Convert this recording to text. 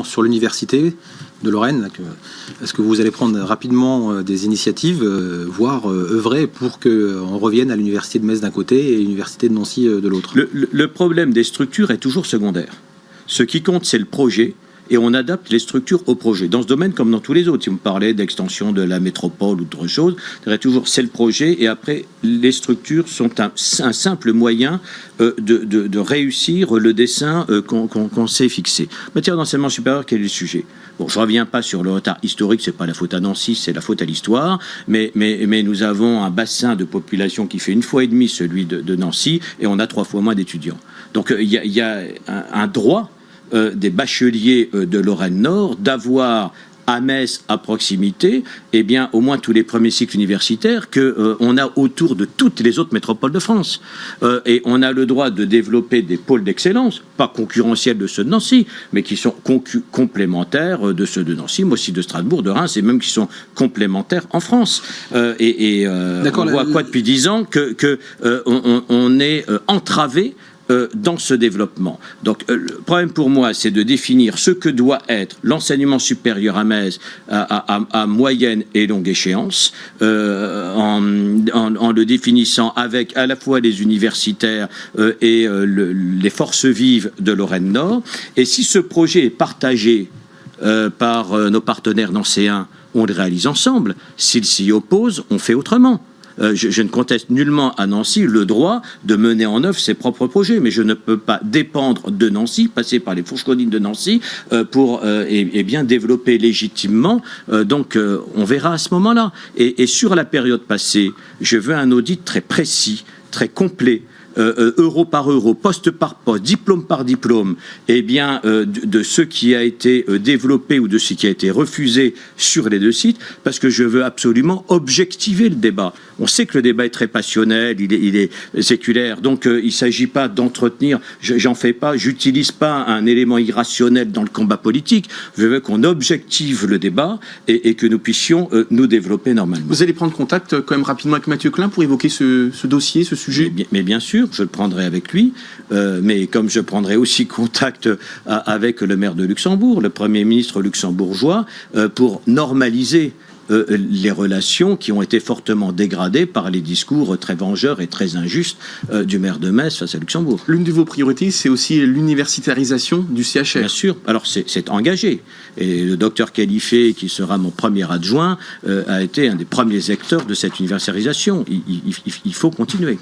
notamment sur l'université de Lorraine. Est-ce que vous allez prendre rapidement des initiatives, voire œuvrer pour qu'on revienne à l'université de Metz d'un côté et l'université de Nancy de l'autre? Le problème des structures est toujours secondaire. Ce qui compte, c'est le projet. Et on adapte les structures au projet. Dans ce domaine, comme dans tous les autres, si vous me parlez d'extension de la métropole ou d'autres choses, toujours c'est le projet, et après, les structures sont un simple moyen de réussir le dessin qu'on s'est fixé. Matière d'enseignement supérieur, quel est le sujet? Bon, je ne reviens pas sur le retard historique, ce n'est pas la faute à Nancy, c'est la faute à l'histoire, mais nous avons un bassin de population qui fait 1,5 fois celui de Nancy, et on a 3 fois moins d'étudiants. Donc il y a un droit des bacheliers de Lorraine-Nord d'avoir à Metz, à proximité, eh bien, au moins tous les premiers cycles universitaires qu'on a autour de toutes les autres métropoles de France. Et on a le droit de développer des pôles d'excellence, pas concurrentiels de ceux de Nancy, mais qui sont complémentaires de ceux de Nancy, mais aussi de Strasbourg, de Reims, et même qui sont complémentaires en France. On voit quoi depuis 10 ans qu'on est entravé dans ce développement. Donc le problème pour moi, c'est de définir ce que doit être l'enseignement supérieur à Metz à moyenne et longue échéance, en le définissant avec à la fois les universitaires et les forces vives de Lorraine-Nord. Et si ce projet est partagé par nos partenaires nancéens, on le réalise ensemble. S'ils s'y opposent, on fait autrement. Je ne conteste nullement à Nancy le droit de mener en œuvre ses propres projets, mais je ne peux pas dépendre de Nancy, passer par les fourches codines de Nancy pour bien développer légitimement. Donc on verra à ce moment-là. Et sur la période passée, je veux un audit très précis, très complet, euro par euro, poste par poste, diplôme par diplôme, de ce qui a été développé ou de ce qui a été refusé sur les 2 sites, parce que je veux absolument objectiver le débat. On sait que le débat est très passionnel, il est séculaire, donc il ne s'agit pas d'entretenir, j'utilise pas un élément irrationnel dans le combat politique, je veux qu'on objective le débat et que nous puissions nous développer normalement. Vous allez prendre contact quand même rapidement avec Mathieu Klein pour évoquer ce dossier, ce sujet? Mais bien sûr, je le prendrai avec lui, mais comme je prendrai aussi contact avec le maire de Luxembourg, le Premier ministre luxembourgeois, pour normaliser les relations qui ont été fortement dégradées par les discours très vengeurs et très injustes du maire de Metz face à Luxembourg. L'une de vos priorités, c'est aussi l'universitarisation du CHR. Bien sûr. Alors, c'est engagé. Et le docteur Khalifé, qui sera mon premier adjoint, a été un des premiers acteurs de cette universitarisation. Il faut continuer.